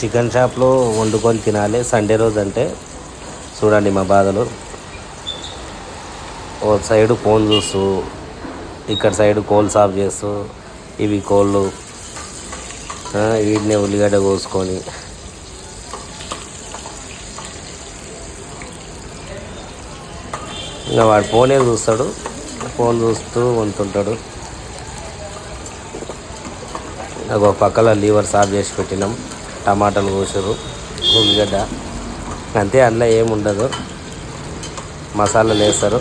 Chicken షాప్లో వండుకొని తినాలి సండే రోజు అంటే. చూడండి మా బాధలు. ఓ సైడు ఫోన్ చూస్తూ, ఇక్కడ సైడు కోళ్ళు సాఫ్ చేస్తూ, ఇవి కోళ్ళు వీటినే ఉల్లిగడ్డ కోసుకొని ఇంకా వాడు ఫోనే చూస్తాడు. ఫోన్ చూస్తూ వండుతుంటాడు. ఒక పక్కల లీవర్ సాఫ్ చేసి పెట్టినాం. టమాటాలు కోసారు, ఉల్లిగడ్డ అంతే. అందులో ఏముండదు, మసాలాలు వేస్తారు.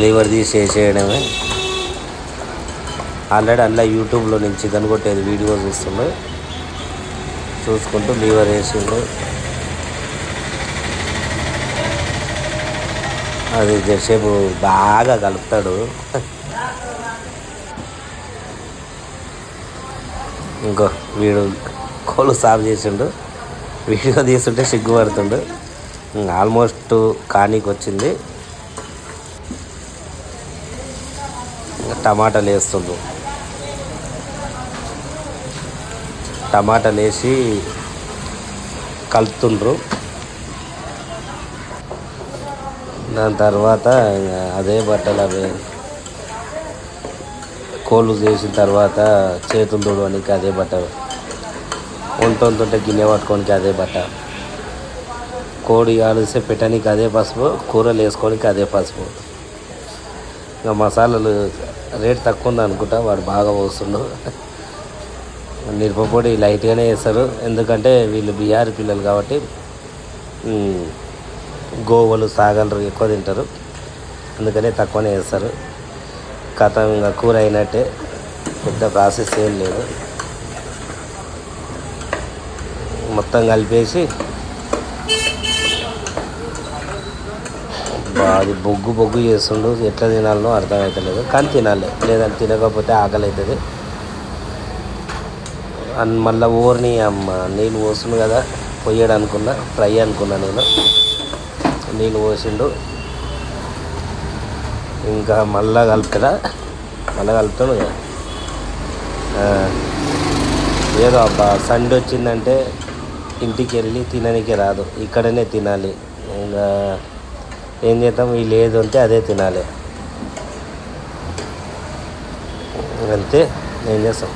లీవర్ తీసి వేసేయడమే. ఆల్రెడీ అందులో యూట్యూబ్లో నుంచి చికెన్ కొట్టేది వీడియో చూసుకుంటూ లీవర్ వేసిండు. అది జరసేపు బాగా కలుపుతాడు. ఇంకో వీడు కోళ్ళు సాఫ్ చేసిండు. వీడియో తీసుంటే సిగ్గుపడుతుండు. ఆల్మోస్ట్ కానీకి వచ్చింది. టమాటాలు వేస్తుండ్రు. టమాటాలు వేసి కలుపుతుండ్రు. దాని తర్వాత అదే బట్టలు అవే కోళ్ళు చేసిన తర్వాత చేతులు తుడవడానికి అదే బట్ట, వంటుంటుంటే గిన్నె పట్టుకోనికి అదే బట్ట, కోడి ఆడిస్తే పెట్టడానికి అదే పసుపు, కూరలు వేసుకోనికి అదే పసుపు. ఇంకా మసాలాలు రేట్ తక్కువ ఉంది అనుకుంటా, వాడు బాగా పోస్తుండు. మిరపపొడి లైట్గానే వేస్తారు, ఎందుకంటే వీళ్ళు బిహారీ పిల్లలు కాబట్టి గోవలు సాగలు ఎక్కువ తింటారు, అందుకనే తక్కువనే వేస్తారు. కథ ఇంకా కూర అయినట్టే, పెద్ద ప్రాసెస్ ఏం లేదు. మొత్తం కలిపేసి అది బొగ్గు చేస్తుండు. ఎట్లా తినాలనో అర్థమవుతలేదు, కానీ తినాలి, లేదంటే తినకపోతే ఆకలి అవుతుంది. మళ్ళీ ఊరిని నీళ్ళు పోస్తుండు కదా, పొయ్యడు అనుకున్నా, ఫ్రై అనుకున్నా నేను. నీళ్ళు పోసిండు. ఇంకా మళ్ళా కలుపుతాడా, మళ్ళీ కలుపుతాడు కదా. ఏదో అబ్బా సండే వచ్చిందంటే ఇంటికి వెళ్ళి తినడానికి రాదు, ఇక్కడనే తినాలి. ఇంకా ఏం చేద్దాం, వీళ్ళు ఏది ఉంటే అదే తినాలి, అంతే. ఏం చేస్తాం,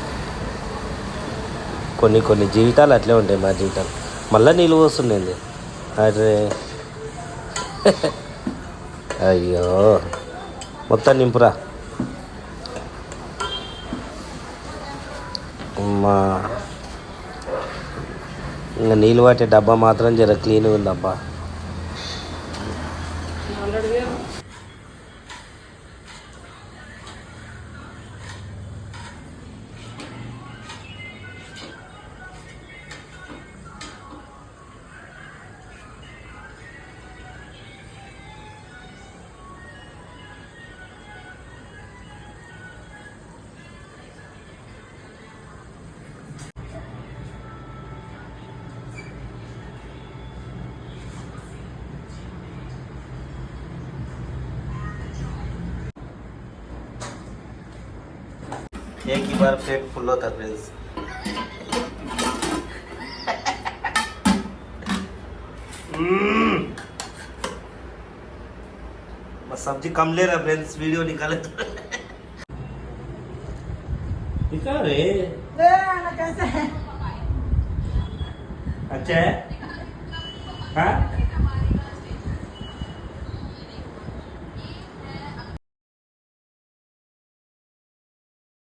కొన్ని జీవితాలు అట్లే ఉంటాయి. మా జీవితాలు మళ్ళీ నీళ్ళు పోస్తుండేది. అరే అయ్యో, మొత్తం నింపురా. ఇంకా నీళ్ళు పట్టే డబ్బా మాత్రం జర క్లీన్గా ఉందబ్బా. एक ही बार पेट फुल होता फ्रेंड्स. बस सब्जी कम ले रहा फ्रेंड्स, वीडियो निकाले तो दिखा रे. कैसा है? अच्छा है. हाँ